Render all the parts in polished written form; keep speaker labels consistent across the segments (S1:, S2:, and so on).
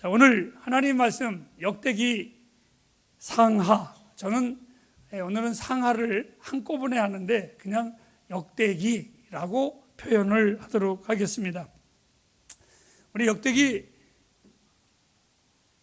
S1: 자, 오늘 하나님 말씀 역대기 상하. 저는 오늘은 상하를 한꺼번에 하는데 그냥 역대기라고 표현을 하도록 하겠습니다. 우리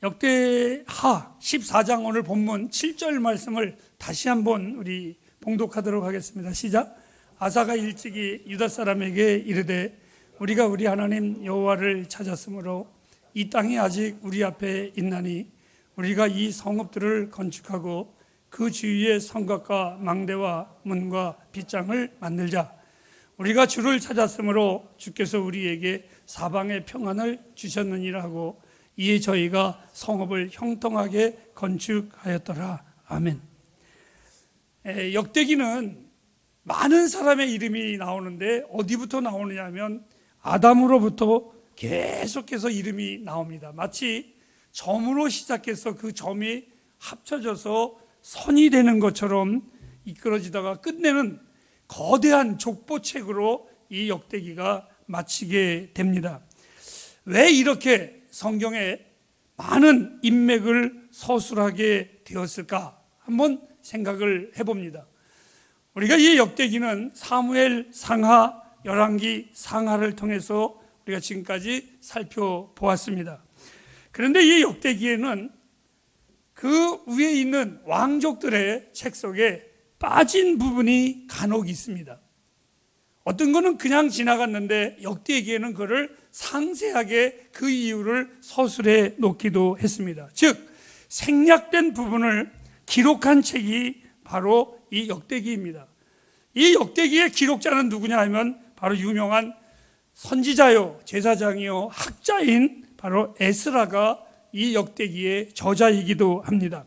S1: 역대하 14장 오늘 본문 7절 말씀을 다시 한번 우리 봉독하도록 하겠습니다. 시작. 아사가 일찍이 유다 사람에게 이르되 우리가 우리 하나님 여호와를 찾았으므로 이 땅이 아직 우리 앞에 있나니 우리가 이 성읍들을 건축하고 그 주위에 성곽과 망대와 문과 빗장을 만들자. 우리가 주를 찾았으므로 주께서 우리에게 사방의 평안을 주셨느니라 하고 이에 저희가 성읍을 형통하게 건축하였더라. 아멘. 역대기는 많은 사람의 이름이 나오는데 어디부터 나오느냐 하면 아담으로부터 계속해서 이름이 나옵니다. 마치 점으로 시작해서 그 점이 합쳐져서 선이 되는 것처럼 이끌어지다가 끝내는 거대한 족보책으로 이 역대기가 마치게 됩니다. 왜 이렇게 성경에 많은 인맥을 서술하게 되었을까? 한번 생각을 해봅니다. 우리가 이 역대기는 사무엘 상하, 열왕기 상하를 통해서 우리가 지금까지 살펴보았습니다. 그런데 이 역대기에는 그 위에 있는 왕족들의 책 속에 빠진 부분이 간혹 있습니다. 어떤 거는 그냥 지나갔는데 역대기에는 그를 상세하게 그 이유를 서술해 놓기도 했습니다. 즉 생략된 부분을 기록한 책이 바로 이 역대기입니다. 이 역대기의 기록자는 누구냐 하면 바로 유명한 선지자요, 제사장이요, 학자인 바로 에스라가 이 역대기의 저자이기도 합니다.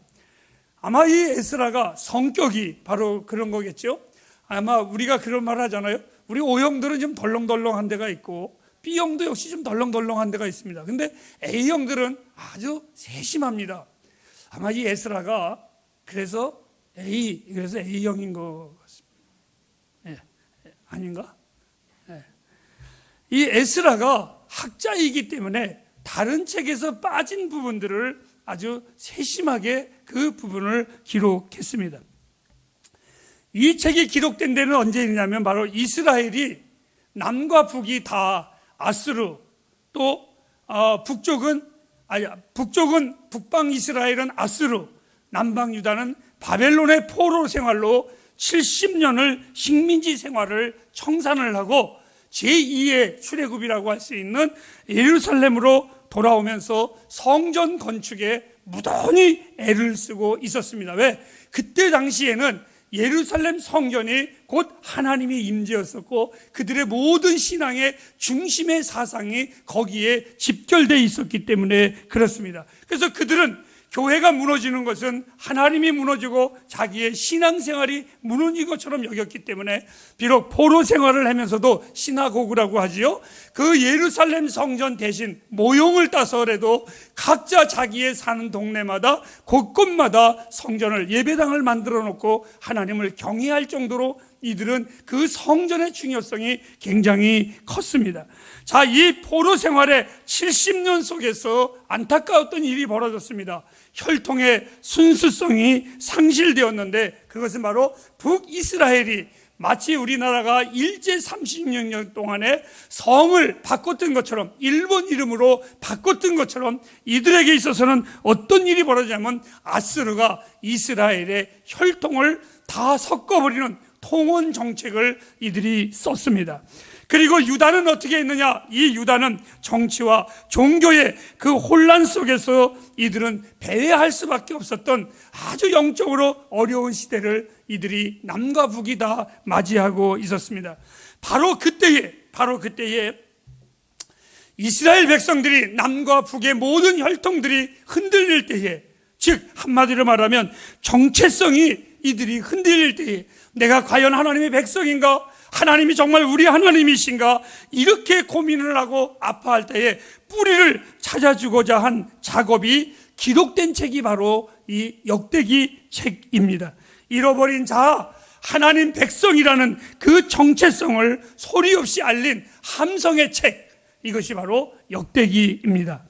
S1: 아마 이 에스라가 성격이 바로 그런 거겠죠. 아마 우리가 그런 말 하잖아요. 우리 O형들은 좀 덜렁덜렁한 데가 있고 B형도 역시 좀 덜렁덜렁한 데가 있습니다. 근데 A형들은 아주 세심합니다. 아마 이 에스라가 그래서 A형인 것 같습니다. 네, 아닌가? 네. 이 에스라가 학자이기 때문에 다른 책에서 빠진 부분들을 아주 세심하게 그 부분을 기록했습니다. 이 책이 기록된 데는 언제냐면 바로 이스라엘이 남과 북이 다 아수르, 또 북방 이스라엘은 아수르, 남방 유다는 바벨론의 포로 생활로 70년을 식민지 생활을 청산을 하고 제2의 출애굽이라고 할 수 있는 예루살렘으로 돌아오면서 성전 건축에 무던히 애를 쓰고 있었습니다. 왜? 그때 당시에는 예루살렘 성전이 곧 하나님의 임재였었고 그들의 모든 신앙의 중심의 사상이 거기에 집결되어 있었기 때문에 그렇습니다. 그래서 그들은 교회가 무너지는 것은 하나님이 무너지고 자기의 신앙생활이 무너진 것처럼 여겼기 때문에 비록 포로 생활을 하면서도 시나고그라고 하지요. 그 예루살렘 성전 대신 모형을 따서라도 각자 자기의 사는 동네마다 곳곳마다 성전을 예배당을 만들어 놓고 하나님을 경외할 정도로 이들은 그 성전의 중요성이 굉장히 컸습니다. 자, 이 포로 생활의 70년 속에서 안타까웠던 일이 벌어졌습니다. 혈통의 순수성이 상실되었는데 그것은 바로 북이스라엘이 마치 우리나라가 일제 36년 동안에 성을 바꿨던 것처럼 일본 이름으로 바꿨던 것처럼 이들에게 있어서는 어떤 일이 벌어지냐면 아수르가 이스라엘의 혈통을 다 섞어버리는 통원 정책을 이들이 썼습니다. 그리고 유다는 어떻게 했느냐? 이 유다는 정치와 종교의 그 혼란 속에서 이들은 배회할 수밖에 없었던 아주 영적으로 어려운 시대를 이들이 남과 북이 다 맞이하고 있었습니다. 바로 그때에 이스라엘 백성들이 남과 북의 모든 혈통들이 흔들릴 때에, 즉 한마디로 말하면 정체성이 이들이 흔들릴 때에 내가 과연 하나님의 백성인가? 하나님이 정말 우리 하나님이신가? 이렇게 고민을 하고 아파할 때에 뿌리를 찾아주고자 한 작업이 기록된 책이 바로 이 역대기 책입니다. 잃어버린 자, 하나님 백성이라는 그 정체성을 소리 없이 알린 함성의 책, 이것이 바로 역대기입니다.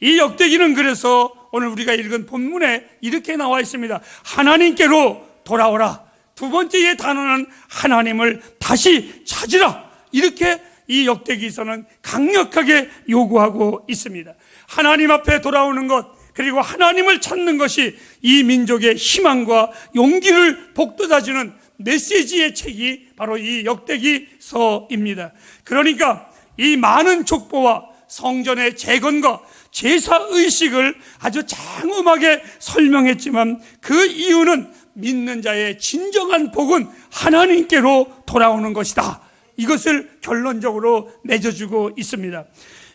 S1: 이 역대기는 그래서 오늘 우리가 읽은 본문에 이렇게 나와 있습니다. 하나님께로 돌아오라. 두 번째의 단어는 하나님을 다시 찾으라. 이렇게 이 역대기에서는 강력하게 요구하고 있습니다. 하나님 앞에 돌아오는 것, 그리고 하나님을 찾는 것이 이 민족의 희망과 용기를 복돋아주는 메시지의 책이 바로 이 역대기서입니다. 그러니까 이 많은 족보와 성전의 재건과 제사의식을 아주 장엄하게 설명했지만 그 이유는 믿는 자의 진정한 복은 하나님께로 돌아오는 것이다. 이것을 결론적으로 맺어주고 있습니다.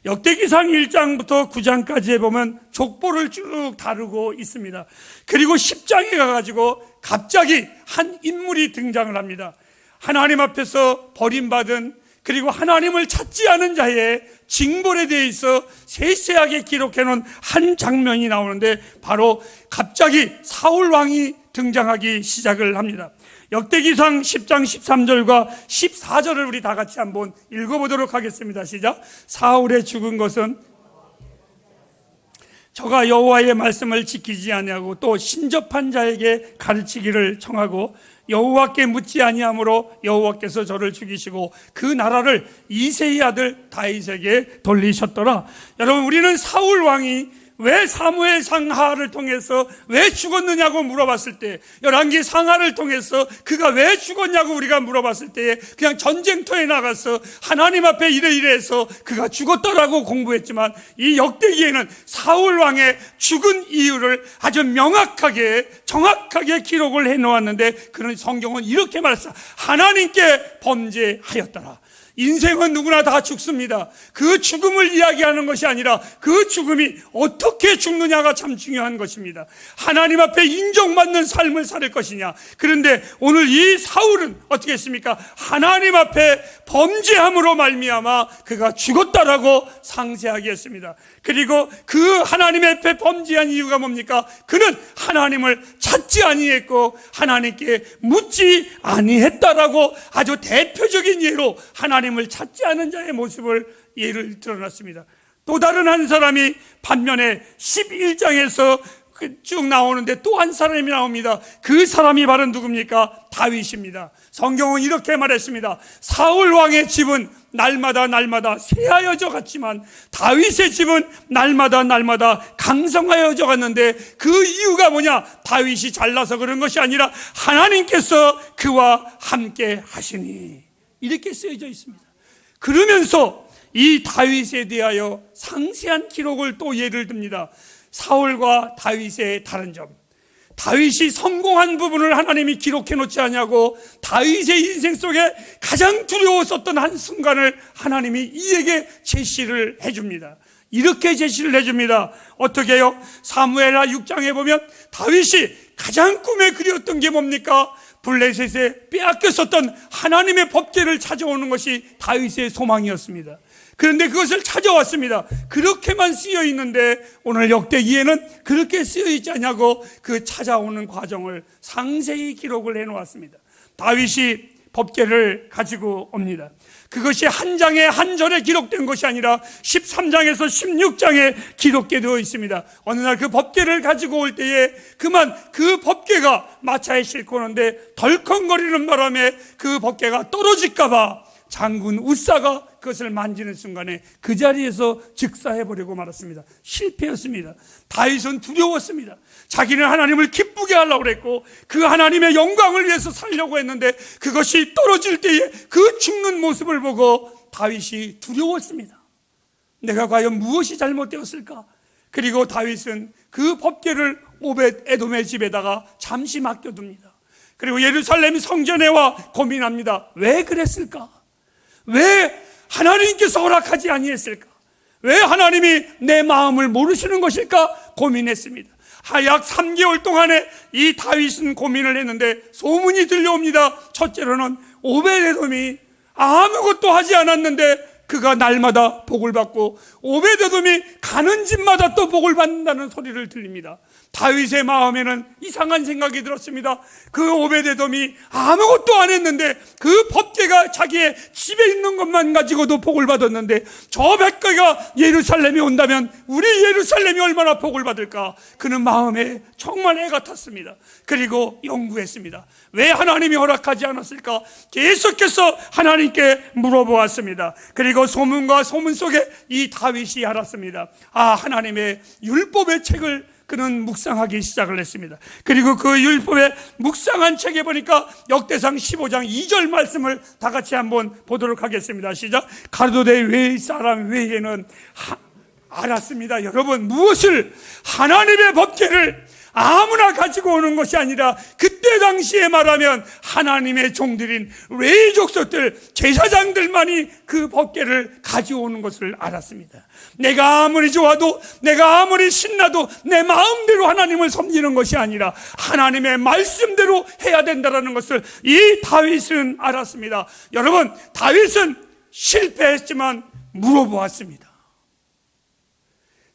S1: 역대기상 1장부터 9장까지에 보면 족보를 쭉 다루고 있습니다. 그리고 10장에 가가지고 갑자기 한 인물이 등장을 합니다. 하나님 앞에서 버림받은, 그리고 하나님을 찾지 않은 자의 징벌에 대해서 세세하게 기록해 놓은 한 장면이 나오는데, 바로 갑자기 사울 왕이 등장하기 시작을 합니다. 역대기상 10장 13절과 14절을 우리 다 같이 한번 읽어보도록 하겠습니다. 시작. 사울의 죽은 것은 저가 여호와의 말씀을 지키지 아니하고 또 신접한 자에게 가르치기를 청하고 여호와께 묻지 아니하므로 여호와께서 저를 죽이시고 그 나라를 이새의 아들 다윗에게 돌리셨더라. 여러분, 우리는 사울 왕이 왜 사무엘 상하를 통해서 왜 죽었느냐고 물어봤을 때, 열왕기 상하를 통해서 그가 왜 죽었냐고 우리가 물어봤을 때 그냥 전쟁터에 나가서 하나님 앞에 이래 해서 그가 죽었다라고 공부했지만, 이 역대기에는 사울 왕의 죽은 이유를 아주 명확하게 정확하게 기록을 해놓았는데, 그런 성경은 이렇게 말했습니다. 하나님께 범죄하였더라. 인생은 누구나 다 죽습니다. 그 죽음을 이야기하는 것이 아니라 그 죽음이 어떻게 죽느냐가 참 중요한 것입니다. 하나님 앞에 인정받는 삶을 살 것이냐. 그런데 오늘 이 사울은 어떻게 했습니까? 하나님 앞에 범죄함으로 말미암아 그가 죽었다라고 상세하게 했습니다. 그리고 그 하나님 앞에 범죄한 이유가 뭡니까? 그는 하나님을 찾지 아니했고 하나님께 묻지 아니했다라고 아주 대표적인 예로 하나님을 찾지 않은 자의 모습을 예를 들어놨습니다. 또 다른 한 사람이 반면에 11장에서 쭉 나오는데 또 한 사람이 나옵니다. 그 사람이 바로 누굽니까? 다윗입니다. 성경은 이렇게 말했습니다. 사울 왕의 집은 날마다 쇠하여져 갔지만 다윗의 집은 날마다 강성하여져 갔는데, 그 이유가 뭐냐? 다윗이 잘나서 그런 것이 아니라 하나님께서 그와 함께 하시니, 이렇게 쓰여져 있습니다. 그러면서 이 다윗에 대하여 상세한 기록을 또 예를 듭니다. 사울과 다윗의 다른 점, 다윗이 성공한 부분을 하나님이 기록해 놓지 않냐고, 다윗의 인생 속에 가장 두려웠었던 한 순간을 하나님이 이에게 제시를 해줍니다. 이렇게 제시를 해줍니다. 어떻게 해요? 사무엘하 6장에 보면 다윗이 가장 꿈에 그렸던 게 뭡니까? 블레셋에 빼앗겼었던 하나님의 법궤를 찾아오는 것이 다윗의 소망이었습니다. 그런데 그것을 찾아왔습니다. 그렇게만 쓰여 있는데 오늘 역대기에는 그렇게 쓰여 있지 않냐고 그 찾아오는 과정을 상세히 기록을 해놓았습니다. 다윗이 법궤를 가지고 옵니다. 그것이 한 장에 한 절에 기록된 것이 아니라 13장에서 16장에 기록되어 있습니다. 어느 날 그 법궤를 가지고 올 때에 그만 그 법궤가 마차에 싣고 오는데 덜컹거리는 바람에 그 법궤가 떨어질까봐 장군 우사가 그것을 만지는 순간에 그 자리에서 즉사해버리고 말았습니다. 실패했습니다. 다윗은 두려웠습니다. 자기는 하나님을 기쁘게 하려고 했고 그 하나님의 영광을 위해서 살려고 했는데 그것이 떨어질 때에 그 죽는 모습을 보고 다윗이 두려웠습니다. 내가 과연 무엇이 잘못되었을까? 그리고 다윗은 그 법궤를 오벳 에돔의 집에다가 잠시 맡겨둡니다. 그리고 예루살렘 성전에 와 고민합니다. 왜 그랬을까? 왜 하나님께서 허락하지 아니했을까? 왜 하나님이 내 마음을 모르시는 것일까? 고민했습니다. 약 3개월 동안에 이 다윗은 고민을 했는데 소문이 들려옵니다. 첫째로는 오벳에돔이 아무것도 하지 않았는데 그가 날마다 복을 받고 오베데돔이 가는 집마다 또 복을 받는다는 소리를 들립니다. 다윗의 마음에는 이상한 생각이 들었습니다. 그 오베데돔이 아무것도 안 했는데 그 법궤가 자기의 집에 있는 것만 가지고도 복을 받았는데 저 법궤가 예루살렘에 온다면 우리 예루살렘이 얼마나 복을 받을까. 그는 마음에 정말 애가 탔습니다. 그리고 연구했습니다. 왜 하나님이 허락하지 않았을까? 계속해서 하나님께 물어보았습니다. 그리고 소문과 소문 속에 이 다윗이 알았습니다. 하나님의 율법의 책을 그는 묵상하기 시작을 했습니다. 그리고 그 율법의 묵상한 책에 보니까 역대상 15장 2절 말씀을 다 같이 한번 보도록 하겠습니다. 시작. 가로되 외의 사람 외에는 알았습니다. 여러분, 무엇을? 하나님의 법궤를 아무나 가지고 오는 것이 아니라 그때 당시에 말하면 하나님의 종들인 레위 족속들, 제사장들만이 그 법궤를 가져오는 것을 알았습니다. 내가 아무리 좋아도, 내가 아무리 신나도 내 마음대로 하나님을 섬기는 것이 아니라 하나님의 말씀대로 해야 된다는 것을 이 다윗은 알았습니다. 여러분, 다윗은 실패했지만 물어보았습니다.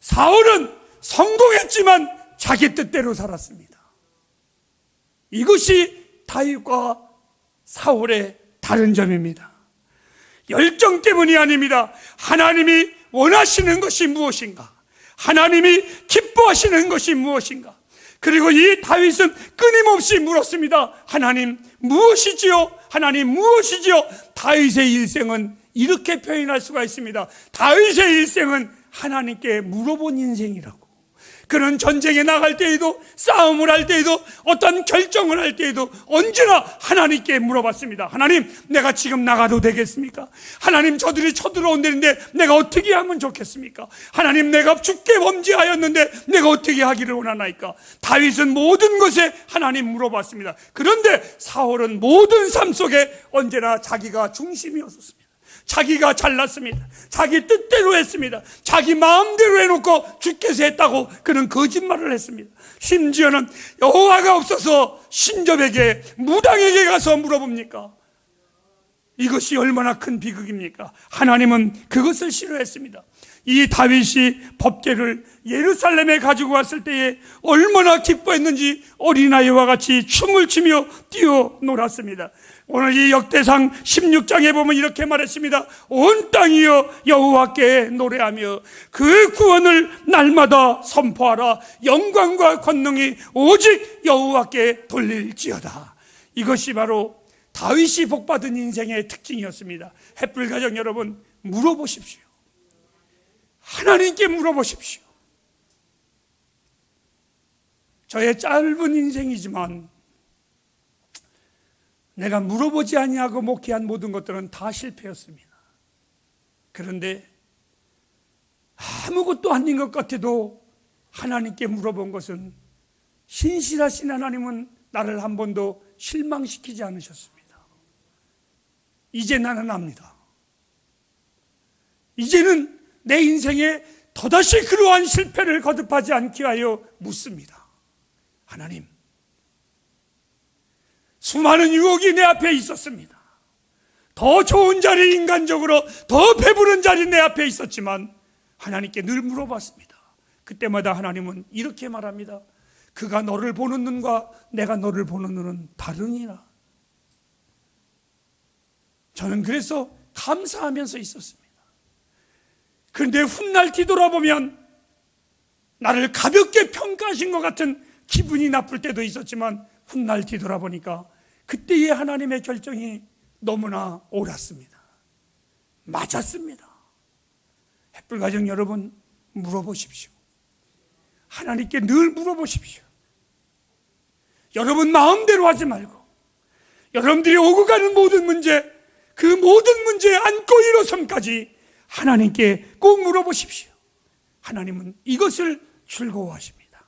S1: 사울은 성공했지만 자기 뜻대로 살았습니다. 이것이 다윗과 사울의 다른 점입니다. 열정 때문이 아닙니다. 하나님이 원하시는 것이 무엇인가? 하나님이 기뻐하시는 것이 무엇인가? 그리고 이 다윗은 끊임없이 물었습니다. 하나님 무엇이지요? 하나님 무엇이지요? 다윗의 일생은 이렇게 표현할 수가 있습니다. 다윗의 일생은 하나님께 물어본 인생이라고. 그는 전쟁에 나갈 때에도, 싸움을 할 때에도, 어떤 결정을 할 때에도 언제나 하나님께 물어봤습니다. 하나님, 내가 지금 나가도 되겠습니까? 하나님, 저들이 쳐들어온다는데 내가 어떻게 하면 좋겠습니까? 하나님, 내가 죽게 범죄하였는데 내가 어떻게 하기를 원하나이까? 다윗은 모든 것에 하나님 물어봤습니다. 그런데 사울은 모든 삶 속에 언제나 자기가 중심이었습니다. 자기가 잘났습니다. 자기 뜻대로 했습니다. 자기 마음대로 해놓고 주께서 했다고 그는 거짓말을 했습니다. 심지어는 여호와가 없어서 신접에게, 무당에게 가서 물어봅니까? 이것이 얼마나 큰 비극입니까? 하나님은 그것을 싫어했습니다. 이 다윗이 법궤를 예루살렘에 가지고 왔을 때에 얼마나 기뻐했는지 어린아이와 같이 춤을 추며 뛰어놀았습니다. 오늘 이 역대상 16장에 보면 이렇게 말했습니다. 온 땅이여 여호와께 노래하며 그 구원을 날마다 선포하라. 영광과 권능이 오직 여호와께 돌릴지어다. 이것이 바로 다윗이 복받은 인생의 특징이었습니다. 햇불 가정 여러분, 물어보십시오. 하나님께 물어보십시오. 저의 짧은 인생이지만 내가 물어보지 아니하고 목회한 모든 것들은 다 실패였습니다. 그런데 아무것도 아닌 것 같아도 하나님께 물어본 것은, 신실하신 하나님은 나를 한 번도 실망시키지 않으셨습니다. 이제 나는 압니다. 이제는 내 인생에 또다시 그러한 실패를 거듭하지 않기 위하여 묻습니다. 하나님, 수많은 유혹이 내 앞에 있었습니다. 더 좋은 자리, 인간적으로 더 배부른 자리 내 앞에 있었지만 하나님께 늘 물어봤습니다. 그때마다 하나님은 이렇게 말합니다. 그가 너를 보는 눈과 내가 너를 보는 눈은 다르니라. 저는 그래서 감사하면서 있었습니다. 그런데 훗날 뒤돌아보면 나를 가볍게 평가하신 것 같은 기분이 나쁠 때도 있었지만, 훗날 뒤돌아보니까 그때의 하나님의 결정이 너무나 옳았습니다. 맞았습니다. 햇불 가정 여러분, 물어보십시오. 하나님께 늘 물어보십시오. 여러분 마음대로 하지 말고 여러분들이 오고 가는 모든 문제, 그 모든 문제에 안고 일어섬까지 하나님께 꼭 물어보십시오. 하나님은 이것을 즐거워하십니다.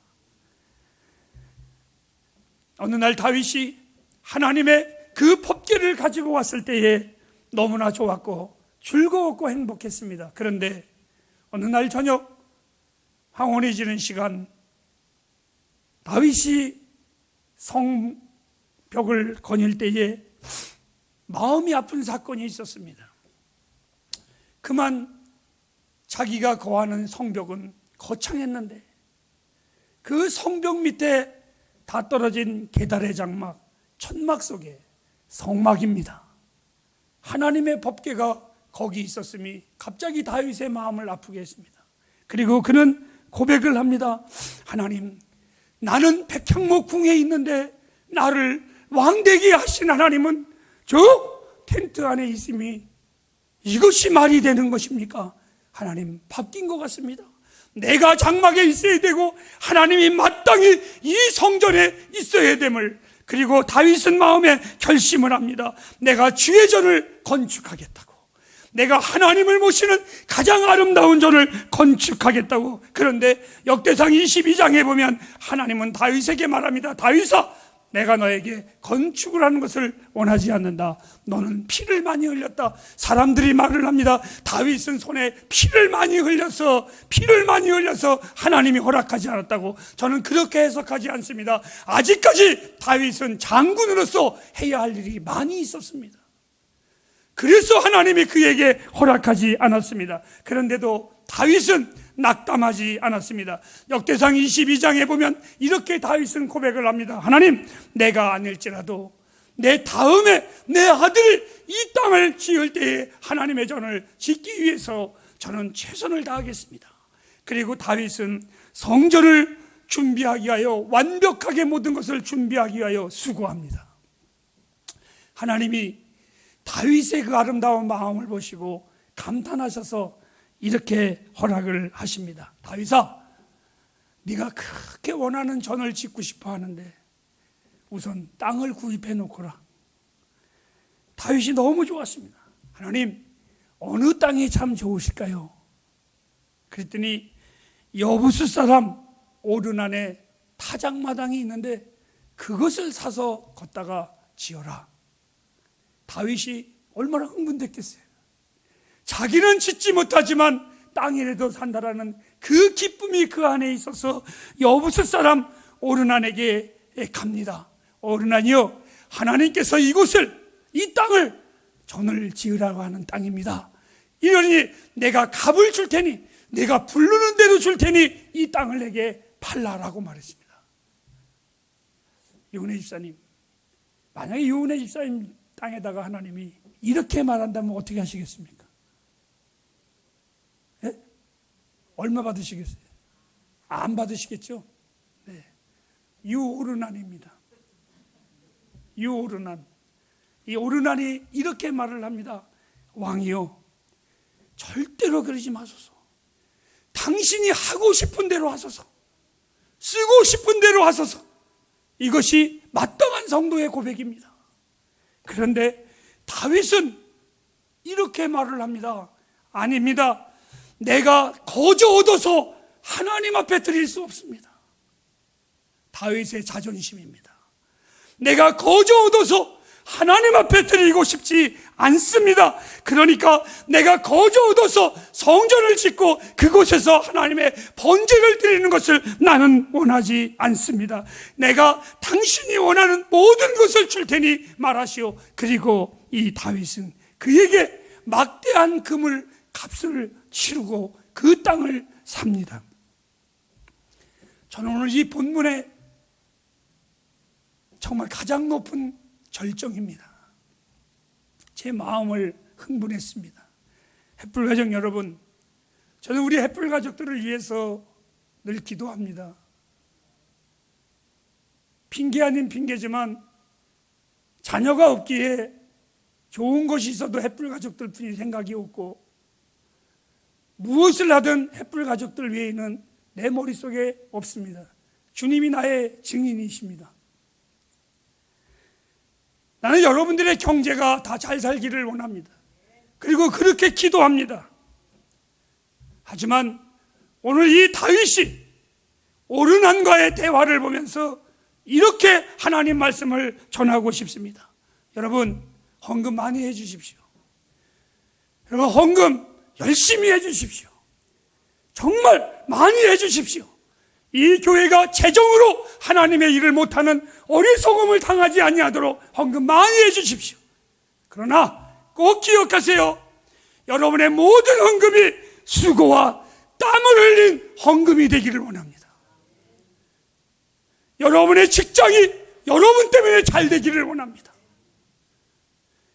S1: 어느 날 다윗이 하나님의 그 법궤를 가지고 왔을 때에 너무나 좋았고 즐거웠고 행복했습니다. 그런데 어느 날 저녁 황혼이 지는 시간, 다윗이 성벽을 거닐 때에 마음이 아픈 사건이 있었습니다. 그만 자기가 거하는 성벽은 거창했는데 그 성벽 밑에 다 떨어진 계달의 장막, 천막 속에 성막입니다. 하나님의 법궤가 거기 있었음이 갑자기 다윗의 마음을 아프게 했습니다. 그리고 그는 고백을 합니다. 하나님, 나는 백향목 궁에 있는데 나를 왕되게 하신 하나님은 저 텐트 안에 있음이 이것이 말이 되는 것입니까? 하나님, 바뀐 것 같습니다. 내가 장막에 있어야 되고 하나님이 마땅히 이 성전에 있어야 됨을, 그리고 다윗은 마음에 결심을 합니다. 내가 주의 전을 건축하겠다고, 내가 하나님을 모시는 가장 아름다운 전을 건축하겠다고. 그런데 역대상 22장에 보면 하나님은 다윗에게 말합니다. 다윗아, 내가 너에게 건축을 하는 것을 원하지 않는다. 너는 피를 많이 흘렸다. 사람들이 말을 합니다. 다윗은 손에 피를 많이 흘려서 하나님이 허락하지 않았다고. 저는 그렇게 해석하지 않습니다. 아직까지 다윗은 장군으로서 해야 할 일이 많이 있었습니다. 그래서 하나님이 그에게 허락하지 않았습니다. 그런데도 다윗은 낙담하지 않았습니다. 역대상 22장에 보면 이렇게 다윗은 고백을 합니다. 하나님, 내가 아닐지라도 내 다음에 내 아들이 이 땅을 지을 때에 하나님의 전을 짓기 위해서 저는 최선을 다하겠습니다. 그리고 다윗은 성전을 준비하기 위하여, 완벽하게 모든 것을 준비하기 위하여 수고합니다. 하나님이 다윗의 그 아름다운 마음을 보시고 감탄하셔서 이렇게 허락을 하십니다. 다윗아, 네가 그렇게 원하는 전을 짓고 싶어 하는데 우선 땅을 구입해 놓거라. 다윗이 너무 좋았습니다. 하나님, 어느 땅이 참 좋으실까요? 그랬더니 여부수 사람 오르난에 타작마당이 있는데 그것을 사서 걷다가 지어라. 다윗이 얼마나 흥분됐겠어요. 자기는 짓지 못하지만 땅이라도 산다라는 그 기쁨이 그 안에 있어서 여부수 사람 오르난에게 갑니다. 오르난이요, 하나님께서 이곳을, 이 땅을 전을 지으라고 하는 땅입니다. 이러니 내가 값을 줄 테니, 내가 부르는 대로 줄 테니 이 땅을 내게 팔라라고 말했습니다. 요은혜 집사님, 만약에 요은혜 집사님 땅에다가 하나님이 이렇게 말한다면 어떻게 하시겠습니까? 네? 얼마 받으시겠어요? 안 받으시겠죠? 네. 유오르난입니다. 유오르난. 이 오르난이 이렇게 말을 합니다. 왕이요, 절대로 그러지 마소서. 당신이 하고 싶은 대로 하소서. 쓰고 싶은 대로 하소서. 이것이 마땅한 성도의 고백입니다. 그런데 다윗은 이렇게 말을 합니다. 아닙니다. 내가 거저 얻어서 하나님 앞에 드릴 수 없습니다. 다윗의 자존심입니다. 내가 거저 얻어서 하나님 앞에 드리고 싶지 않습니다. 그러니까 내가 거저 얻어서 성전을 짓고 그곳에서 하나님의 번제를 드리는 것을 나는 원하지 않습니다. 내가 당신이 원하는 모든 것을 줄 테니 말하시오. 그리고 이 다윗은 그에게 막대한 금을 값을 치르고 그 땅을 삽니다. 저는 오늘 이 본문에 정말 가장 높은 절정입니다. 제 마음을 흥분했습니다. 햇불 가족 여러분, 저는 우리 햇불 가족들을 위해서 늘 기도합니다. 핑계 아닌 핑계지만 자녀가 없기에 좋은 것이 있어도 햇불 가족들 뿐이 생각이 없고, 무엇을 하든 햇불 가족들 외에는 내 머릿속에 없습니다. 주님이 나의 증인이십니다. 나는 여러분들의 경제가 다 잘 살기를 원합니다. 그리고 그렇게 기도합니다. 하지만 오늘 이 다윗이 오르난과의 대화를 보면서 이렇게 하나님 말씀을 전하고 싶습니다. 여러분, 헌금 많이 해 주십시오. 여러분, 헌금 열심히 해 주십시오. 정말 많이 해 주십시오. 이 교회가 재정으로 하나님의 일을 못하는 어리석음을 당하지 아니하도록 헌금 많이 해 주십시오. 그러나 꼭 기억하세요. 여러분의 모든 헌금이 수고와 땀을 흘린 헌금이 되기를 원합니다. 여러분의 직장이 여러분 때문에 잘 되기를 원합니다.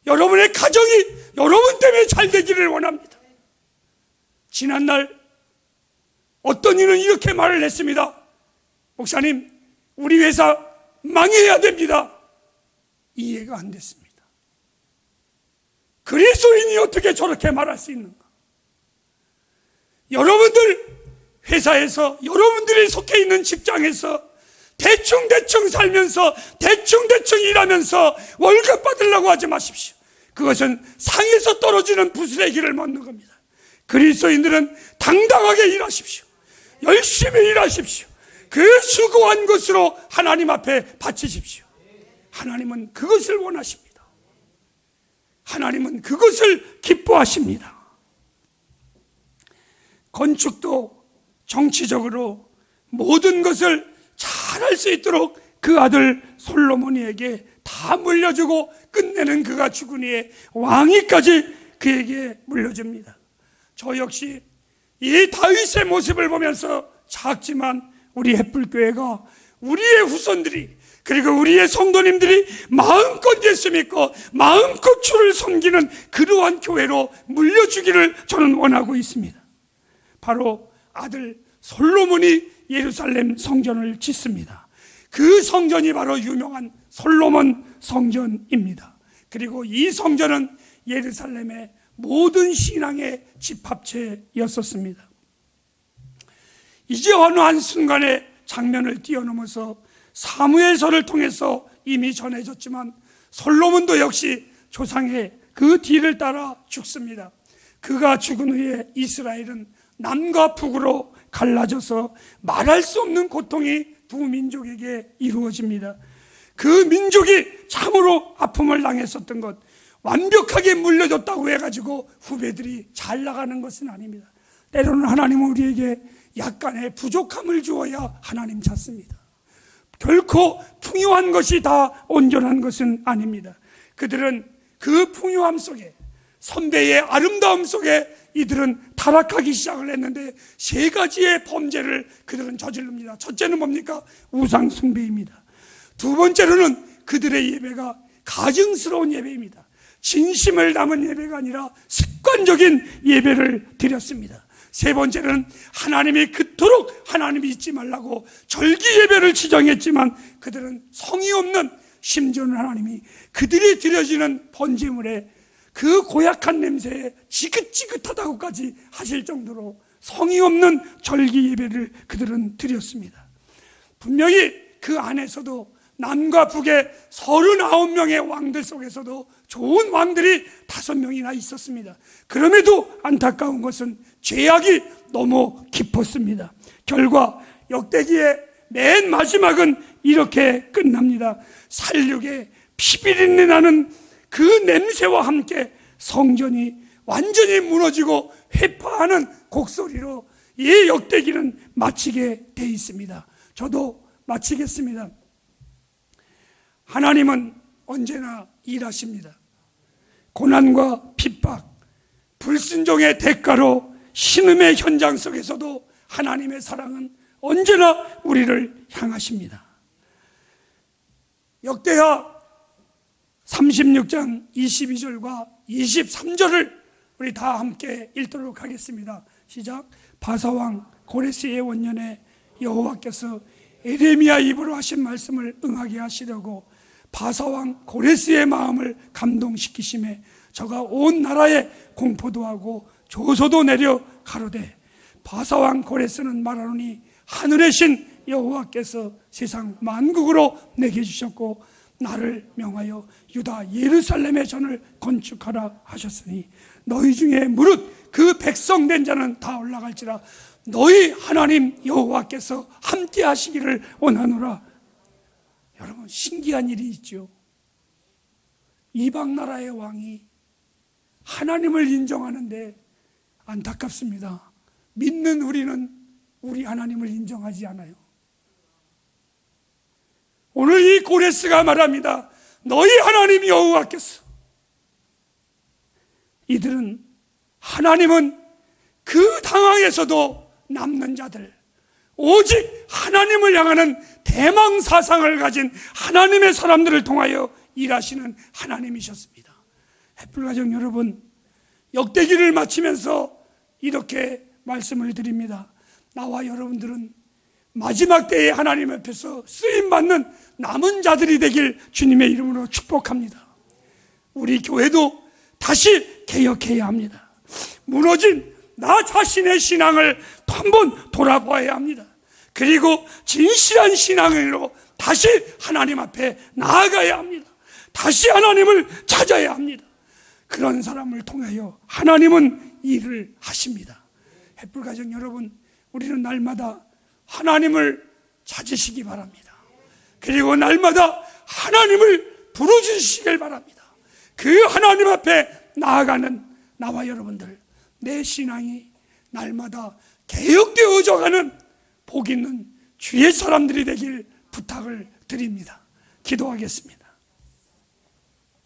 S1: 여러분의 가정이 여러분 때문에 잘 되기를 원합니다. 지난날 어떤 이는 이렇게 말을 했습니다. 목사님, 우리 회사 망해야 됩니다. 이해가 안 됐습니다. 그리스도인이 어떻게 저렇게 말할 수 있는가? 여러분들 회사에서, 여러분들이 속해 있는 직장에서 대충 살면서 대충 일하면서 월급 받으려고 하지 마십시오. 그것은 상에서 떨어지는 부스레기를 먹는 겁니다. 그리스도인들은 당당하게 일하십시오. 열심히 일하십시오. 그 수고한 것으로 하나님 앞에 바치십시오. 하나님은 그것을 원하십니다. 하나님은 그것을 기뻐하십니다. 건축도 정치적으로 모든 것을 잘할 수 있도록 그 아들 솔로몬에게 다 물려주고 끝내는 그가 죽은 후에 왕위까지 그에게 물려줍니다. 저 역시 이 다윗의 모습을 보면서 작지만 우리 햇불교회가 우리의 후손들이, 그리고 우리의 성도님들이 마음껏 예수 믿고 마음껏 주를 섬기는 그러한 교회로 물려주기를 저는 원하고 있습니다. 바로 아들 솔로몬이 예루살렘 성전을 짓습니다. 그 성전이 바로 유명한 솔로몬 성전입니다. 그리고 이 성전은 예루살렘의 모든 신앙의 집합체였었습니다. 이제 어느 한순간에 장면을 뛰어넘어서 사무엘서를 통해서 이미 전해졌지만 솔로몬도 역시 조상의 그 뒤를 따라 죽습니다. 그가 죽은 후에 이스라엘은 남과 북으로 갈라져서 말할 수 없는 고통이 두 민족에게 이루어집니다. 그 민족이 참으로 아픔을 당했었던 것, 완벽하게 물려줬다고 해가지고 후배들이 잘 나가는 것은 아닙니다. 때로는 하나님은 우리에게 약간의 부족함을 주어야 하나님 찾습니다. 결코 풍요한 것이 다 온전한 것은 아닙니다. 그들은 그 풍요함 속에, 선배의 아름다움 속에 이들은 타락하기 시작을 했는데 세 가지의 범죄를 그들은 저지릅니다. 첫째는 뭡니까? 우상 숭배입니다. 두 번째로는 그들의 예배가 가증스러운 예배입니다. 진심을 담은 예배가 아니라 습관적인 예배를 드렸습니다. 세 번째는 하나님이 그토록 하나님이 잊지 말라고 절기 예배를 지정했지만 그들은 성의 없는, 심지어는 하나님이 그들이 드려지는 번제물에 그 고약한 냄새에 지긋지긋하다고까지 하실 정도로 성의 없는 절기 예배를 그들은 드렸습니다. 분명히 그 안에서도 남과 북의 39명의 왕들 속에서도 좋은 왕들이 5명이나 있었습니다. 그럼에도 안타까운 것은 죄악이 너무 깊었습니다. 결과 역대기의 맨 마지막은 이렇게 끝납니다. 살육에 피비린내 나는 그 냄새와 함께 성전이 완전히 무너지고 회파하는 곡소리로 이 역대기는 마치게 돼 있습니다. 저도 마치겠습니다. 하나님은 언제나 일하십니다. 고난과 핍박, 불순종의 대가로 신음의 현장 속에서도 하나님의 사랑은 언제나 우리를 향하십니다. 역대하 36장 22절과 23절을 우리 다 함께 읽도록 하겠습니다. 시작. 바사왕 고레스의 원년에 여호와께서 에레미야 입으로 하신 말씀을 응하게 하시려고 바사왕 고레스의 마음을 감동시키심에 저가 온 나라에 공포도 하고 조소도 내려 가로되 바사왕 고레스는 말하노니 하늘의 신 여호와께서 세상 만국으로 내게 주셨고 나를 명하여 유다 예루살렘의 전을 건축하라 하셨으니 너희 중에 무릇 그 백성된 자는 다 올라갈지라 너희 하나님 여호와께서 함께 하시기를 원하노라. 여러분, 신기한 일이 있죠. 이방 나라의 왕이 하나님을 인정하는데 안타깝습니다. 믿는 우리는 우리 하나님을 인정하지 않아요. 오늘 이 고레스가 말합니다. 너희 하나님 여호와께서. 이들은 하나님은 그 당황에서도 남는 자들, 오직 하나님을 향하는 대망 사상을 가진 하나님의 사람들을 통하여 일하시는 하나님이셨습니다. 햇불가정 여러분, 역대기를 마치면서 이렇게 말씀을 드립니다. 나와 여러분들은 마지막 때에 하나님 앞에서 쓰임받는 남은 자들이 되길 주님의 이름으로 축복합니다. 우리 교회도 다시 개혁해야 합니다. 무너진 나 자신의 신앙을 한번 돌아봐야 합니다. 그리고 진실한 신앙으로 다시 하나님 앞에 나아가야 합니다. 다시 하나님을 찾아야 합니다. 그런 사람을 통하여 하나님은 일을 하십니다. 햇불가정 여러분, 우리는 날마다 하나님을 찾으시기 바랍니다. 그리고 날마다 하나님을 부르짖으시길 바랍니다. 그 하나님 앞에 나아가는 나와 여러분들, 내 신앙이 날마다 개혁되어져 가는 복 있는 주의 사람들이 되길 부탁을 드립니다. 기도하겠습니다.